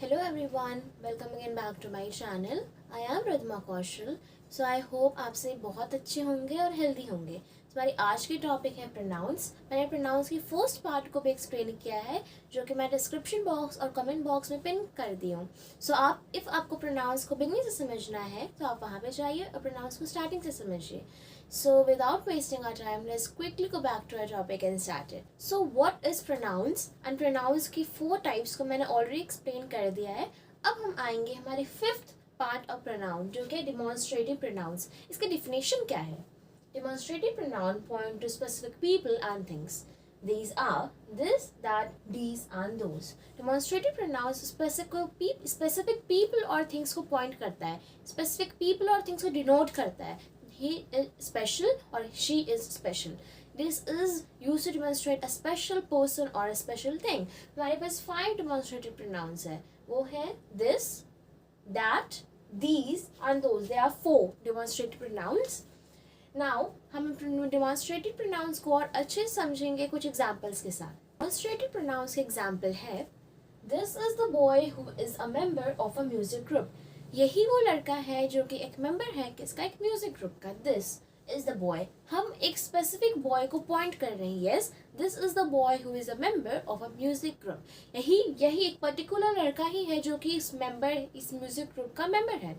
Hello everyone, welcome again back to my channel. I am Ridhima Kaushal. So I hope आप सभी बहुत अच्छे होंगे और हेल्दी होंगे. तो हमारी आज की टॉपिक है प्रोनाउंस. मैंने प्रोनाउंस की फर्स्ट पार्ट को भी एक्सप्लेन किया है जो कि मैं डिस्क्रिप्शन बॉक्स और कमेंट बॉक्स में पिन कर दी हूँ. सो आपको प्रोनाउंस को बिगनिंग से समझना है तो आप वहाँ पे जाइए और प्रोनाउंस को स्टार्टिंग से समझिए. So without wasting our time, let's quickly go back to our topic and start it. So what is pronouns? And pronouns की 4 types को मैंने already explain कर दिया है. अब हम आएंगे हमारे 5th part of pronoun जो कि demonstrative pronouns. इसका definition क्या है? Demonstrative pronoun point to specific people and things. These are this, that, these and those. Demonstrative pronouns specific people और things को point करता है. Specific people और things को denote करता है. He is special or she is special. This is used to demonstrate a special person or a special thing. हमारे पास 5 demonstrative pronouns है. वो है this, that, these and those. There are 4 demonstrative pronouns. Now हम demonstrative pronouns को और अच्छे समझेंगे कुछ examples के साथ. Demonstrative pronouns के example है This is the boy who is a member of a music group. यही वो लड़का है जो कि एक मेंबर है किसका, एक म्यूजिक ग्रुप का. This is the boy. हम एक स्पेसिफिक बॉय को पॉइंट कर रहे हैं. Yes, this is the boy who is a member of a music group. यही एक पर्टिकुलर लड़का ही है जो कि इस म्यूजिक ग्रुप का मेंबर है.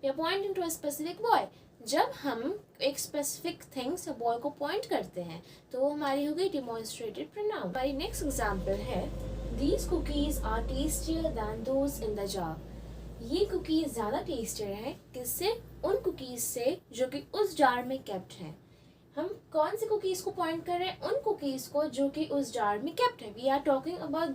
We are pointing to a specific boy. जब हम एक स्पेसिफिक थिंग्स या बॉय को पॉइंट करते हैं तो वो हमारी हो गई डिमॉन्स्ट्रेटिव प्रोनाउन. हमारी नेक्स्ट एग्जांपल है these cookies are tastier than those in the jar. ये कुकीज़ ज़्यादा टेस्टियर है किससे, उन कुकीज़ से जो कि उस जार में केप्ट है. हम कौन से कुकीज़ को पॉइंट कर रहे हैं, उन कुकीज़ को जो कि उस जार में केप्ट है. We are talking about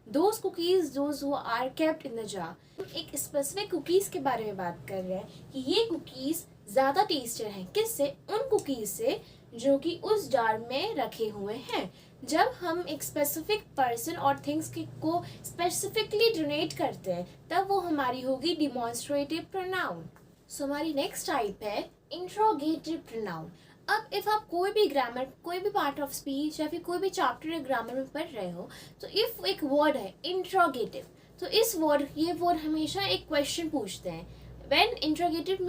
those cookies those who are kept in the jar. एक स्पेसिफिक कुकीज़ के बारे में बात कर रहे हैं कि ये कुकीज़ ज़्यादा टेस्टियर हैं किससे, उन कुकीज़ से जो कि उस जार में रखे हुए हैं. जब हम एक स्पेसिफिक पर्सन और थिंग्स को स्पेसिफिकली डिनोट करते हैं तब वो हमारी होगी डिमॉन्स्ट्रेटिव प्रोनाउन. सो हमारी नेक्स्ट टाइप है इंट्रोगेटिव प्रोनाउन. अब इफ़ आप कोई भी ग्रामर, कोई भी पार्ट ऑफ स्पीच या फिर कोई भी चैप्टर ग्रामर में पढ़ रहे हो तो इफ़ एक वर्ड है इंट्रोगेटिव तो ये वर्ड हमेशा एक क्वेश्चन पूछते हैं. When interrogative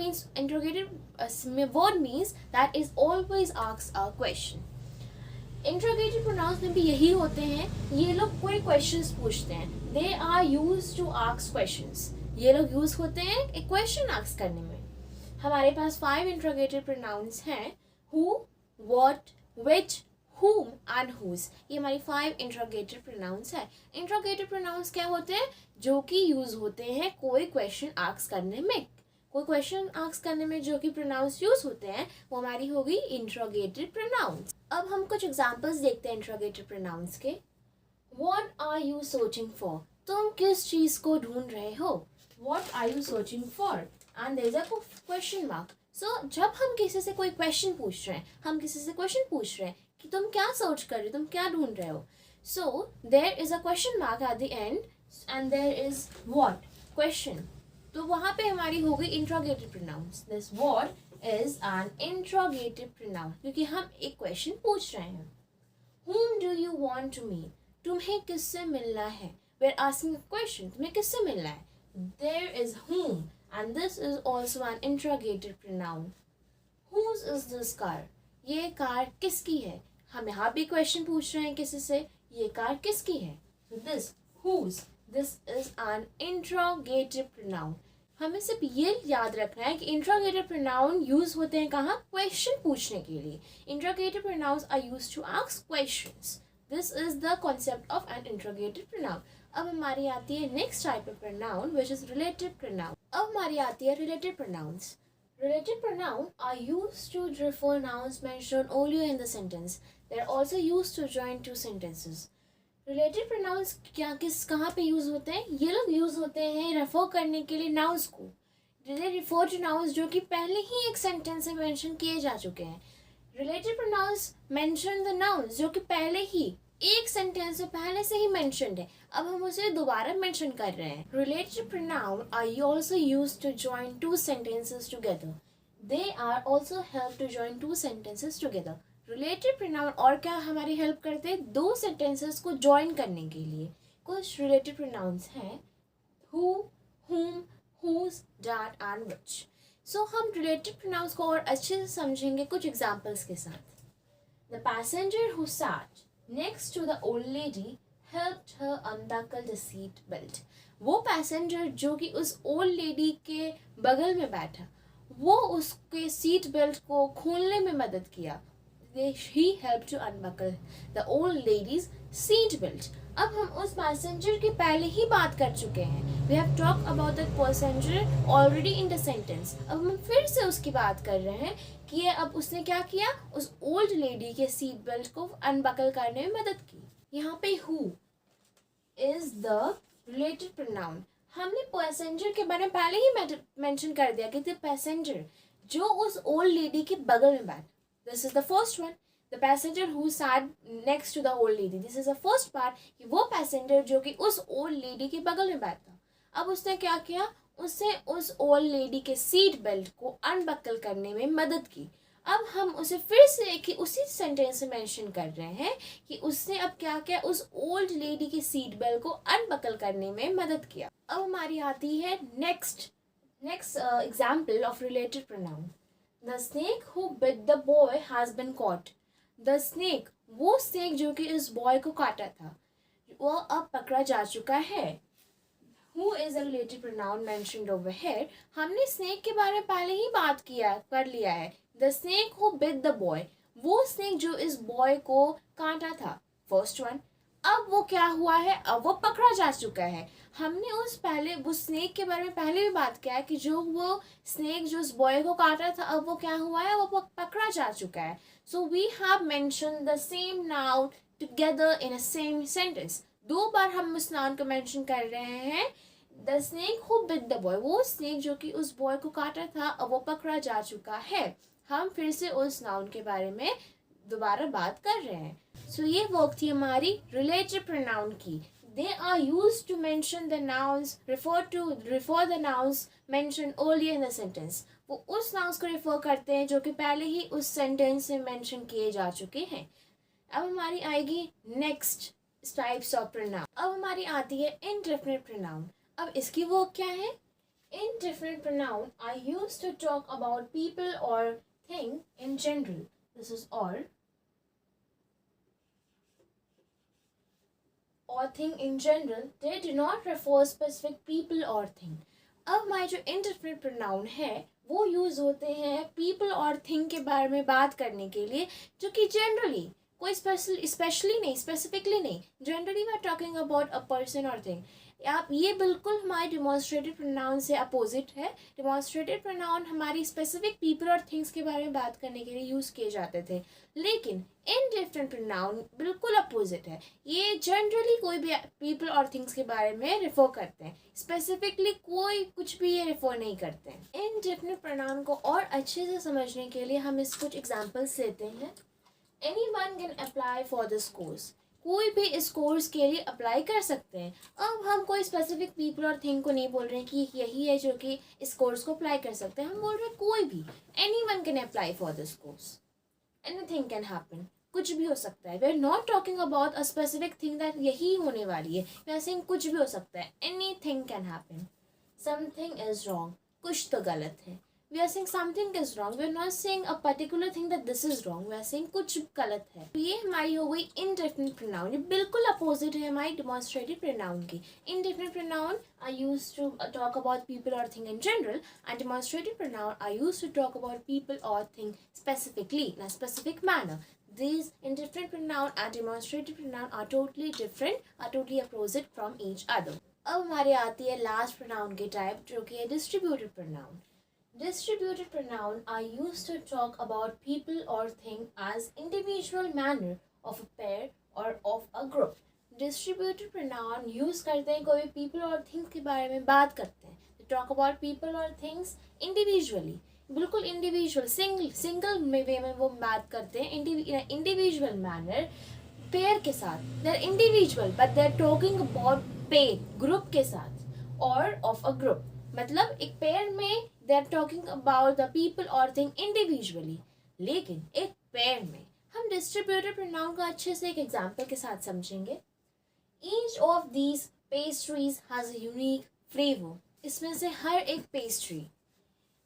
word means that is always asks a question. Interrogative pronounce में भी यही होते हैं. ये लोग कोई क्वेश्चंस पूछते हैं. They are use to ask questions. ये लोग यूज होते हैं एक क्वेश्चन आस्क करने में. हमारे पास 5 इंट्रोगेटिव प्रोनाउंस हैं. Who, what, which, whom and whose. ये हमारी 5 इंट्रोगेटिव प्रोनाउंस है. इंट्रोगेटिव प्रोनाउंस क्या होते हैं, जो कि यूज होते हैं कोई क्वेश्चन आस्क करने में. कोई क्वेश्चन आस्क करने में जो कि प्रोनाउंस यूज होते हैं वो हमारी होगी इंट्रोगेटिव प्रोनाउंस. अब हम कुछ एग्जांपल्स देखते हैं इंट्रोगेटिव प्रोनाउंस के. What are you searching for? तुम किस चीज को ढूंढ रहे हो. What are you searching for? And there is a question mark. So जब हम किसी से कोई क्वेश्चन पूछ रहे हैं, हम किसी से क्वेश्चन पूछ रहे हैं कि तुम क्या सर्च कर रहे हो, तुम क्या ढूंढ रहे हो. So there is a question mark at the end and there is what? Question. तो वहाँ पे हमारी हो गई interrogative pronounce. This word is an interrogative pronoun क्योंकि हम एक क्वेश्चन पूछ रहे हैं. Whom do you want to meet? तुम्हें किससे मिलना है. We are asking a question. तुम्हें किससे मिलना है. There is whom and this is also an interrogative pronoun. Whose is this car? ये कार किसकी है. हम यहाँ भी क्वेश्चन पूछ रहे हैं किसी से, ये कार किसकी है. This whose. This is an interrogative pronoun. हमें सिर्फ ये याद रखना है कि इंट्रोगेटिव प्रोनाउन यूज होते हैं कहाँ, क्वेश्चन पूछने के लिए. Interrogative pronouns are used to ask questions. This is the concept of an interrogative pronoun. अब हमारी आती है next type of pronoun which is relative pronoun. अब हमारी आती है relative pronouns. Relative pronouns are used to refer nouns mentioned earlier in the sentence. They are also used to join two sentences. Relative pronouns कहाँ पे use होते हैं, ये लोग यूज़ होते हैं रेफर करने के लिए नाउंस को. दे रिफर टू नाउंस जो कि पहले ही एक सेंटेंस में मेंशन किए जा चुके हैं. Relative pronouns mention the nouns जो कि पहले ही एक सेंटेंस में पहले से ही मेंशन्ड है, अब हम उसे दोबारा मेंशन कर रहे हैं. Relative pronoun are also used to join two sentences together. They are also help to join two sentences together. Relative pronoun और क्या हमारी हेल्प करते हैं, 2 सेंटेंसेस को ज्वाइन करने के लिए. कुछ रिलेटिव प्रोनाउंस हैं who, whom, whose, that and which. So हम related pronouns को और अच्छे से समझेंगे कुछ examples के साथ. The passenger who sat next to the old lady helped her unbuckle the seat belt. वो पैसेंजर जो कि उस ओल्ड लेडी के बगल में बैठा, वो उसके सीट बेल्ट को खोलने में मदद किया. He helped to unbuckle the old lady's seat belt. अब हम उस पैसेंजर की पहले ही बात कर चुके हैं. We have talked about that passenger already in the sentence. अब हम फिर से उसकी बात कर रहे हैं कि ये अब उसने क्या किया, उस ओल्ड लेडी के सीट बेल्ट को अनबकल करने में मदद की. यहाँ पे who is the related pronoun. हमने पैसेंजर के बारे में पहले ही मेंशन कर दिया कि the passenger जो उस ओल्ड लेडी के बगल में बैठा. This is the first one. The passenger who sat next to the old lady. This is the first part कि वो पैसेंजर जो कि उस ओल्ड लेडी के बगल में बैठा. अब उसने क्या किया, उसने उस ओल्ड लेडी के सीट बेल्ट को अनबकल करने में मदद की. अब हम उसे फिर से एक ही उसी सेंटेंस में मेंशन कर रहे हैं कि उसने अब क्या किया, उस ओल्ड लेडी के सीट बेल्ट को अनबकल करने में मदद किया. अब हमारी आती है next example of related pronoun. The snake who bit the boy has been caught. The snake, वो snake जो कि इस boy को काटा था, वो अब पकड़ा जा चुका है. Who is a related pronoun mentioned over here. हमने snake के बारे में पहले ही बात कर लिया है. The snake who bit the boy, वो snake जो इस boy को काटा था, first one. अब वो क्या हुआ है, अब वो पकड़ा जा चुका है. हमने उस स्नेक के बारे में पहले भी बात किया है कि जो वो स्नेक जो उस बॉय को काटा था, अब वो क्या हुआ है, वो पकड़ा जा चुका है. So we have mention the same noun together in a same sentence. दो बार हम उस नाउन को मेंशन कर रहे हैं. The snake who bit the boy, वो स्नेक जो कि उस बॉय को काटा था, अब वो पकड़ा जा चुका है. हम फिर से उस नाउन के बारे में दोबारा बात कर रहे हैं. सो ये वर्क थी हमारी रिलेटेड प्रोनाउन की. They are used to mention the nouns, refer the nouns mentioned earlier in the sentence. वो उस nouns को refer करते हैं जो कि पहले ही उस sentence में mention किए जा चुके हैं. अब हमारी आएगी next types of pronoun. अब हमारी आती है indefinite pronoun. अब इसकी वर्क क्या है? Indefinite pronoun are used to talk about people or thing in general. This is or thing in general. They do not refer specific people or thing. अब हमारे जो indefinite pronoun है वो use होते हैं people और thing के बारे में बात करने के लिए, जो कि generally कोई स्पेशली नहीं, स्पेसिफिकली नहीं, generally we are talking about a person और थिंग. आप ये बिल्कुल हमारे डिमॉन्स्ट्रेटिव प्रोनाउन से अपोजिट है. डिमॉन्स्ट्रेटिव प्रोनाउन हमारी स्पेसिफिक पीपल और थिंग्स के बारे में बात करने के लिए यूज़ किए जाते थे, लेकिन इनडेफिनिट प्रोनाउन बिल्कुल अपोजिट है. ये जनरली कोई भी पीपल और थिंग्स के बारे में रेफर करते हैं, स्पेसिफिकली कोई कुछ भी ये रेफर नहीं करते हैं. इनडेफिनिट प्रोनाउन को और अच्छे से समझने के लिए हम इस कुछ एग्जाम्पल्स लेते हैं. Anyone can apply for this course. कोई भी इस कोर्स के लिए अप्लाई कर सकते हैं. अब हम कोई स्पेसिफिक पीपल और थिंग को नहीं बोल रहे हैं कि यही है जो कि इस कोर्स को अप्लाई कर सकते हैं. हम बोल रहे हैं कोई भी. Anyone can apply for this course. Anything can happen. कुछ भी हो सकता है. We are not talking about a specific thing that यही होने वाली है. We are saying कुछ भी हो सकता है. Anything can happen. Something is wrong. कुछ तो गलत है. We are saying something is wrong. We are not saying a particular thing that this is wrong. We are saying कुछ गलत है. तो ये हमारी हो गई indefinite pronoun. ये बिल्कुल अपोजिट है हमारी demonstrative pronoun की. Indefinite pronoun are used to talk about people or thing in general, and demonstrative pronoun are used to talk about people or thing specifically in a specific manner. These indefinite pronoun and demonstrative pronoun are totally different, are totally opposite from each other. अब हमारी आती है last pronoun की type, जो कि है distributive pronoun. Distributed pronoun are used to talk about people or thing as individual manner of a pair or of a group. Distributed pronoun use करते हैं कोई people और things के बारे में बात करते हैं. They talk about people or things individually. बिल्कुल individual single वे में वो बात करते हैं individual manner pair के साथ. They're individual but they're talking about pair group के साथ or of a group. मतलब एक पेयर में they are talking about the people or thing individually. लेकिन एक पेयर में हम distributed pronoun को अच्छे से एक एग्जाम्पल के साथ समझेंगे. Each of these pastries has a unique flavour, इसमें से हर एक pastry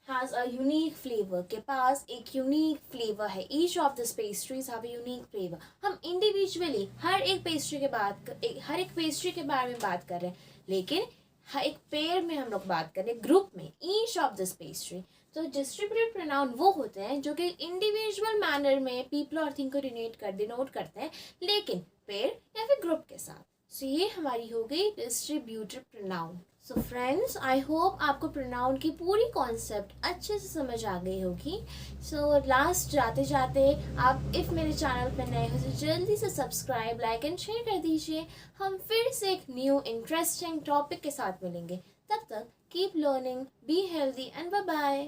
has a unique flavour, के पास एक यूनिक फ्लेवर है। Each of this pastries have a unique flavour. हम इंडिविजुअली हर एक पेस्ट्री हर एक पेस्ट्री के बारे में बात कर रहे हैं, लेकिन हर एक पेयर में हम लोग बात कर रहे हैं, ग्रुप में, ईच ऑफ दिस पेस्ट्री। तो डिस्ट्रीब्यूटेड प्रोनाउन वो होते हैं जो कि इंडिविजुअल मैनर में पीपल और थिंग को डिनोट करते हैं, लेकिन पेयर या फिर ग्रुप के साथ। सो ये हमारी हो गई distributed pronoun. So friends, I hope आपको प्रोनाउन की पूरी कॉन्सेप्ट अच्छे से समझ आ गई होगी। सो लास्ट जाते जाते आप इफ़ मेरे चैनल पर नए हो तो जल्दी से सब्सक्राइब, लाइक एंड शेयर कर दीजिए। हम फिर से एक न्यू इंटरेस्टिंग टॉपिक के साथ मिलेंगे। तब तक keep learning, be healthy and bye bye.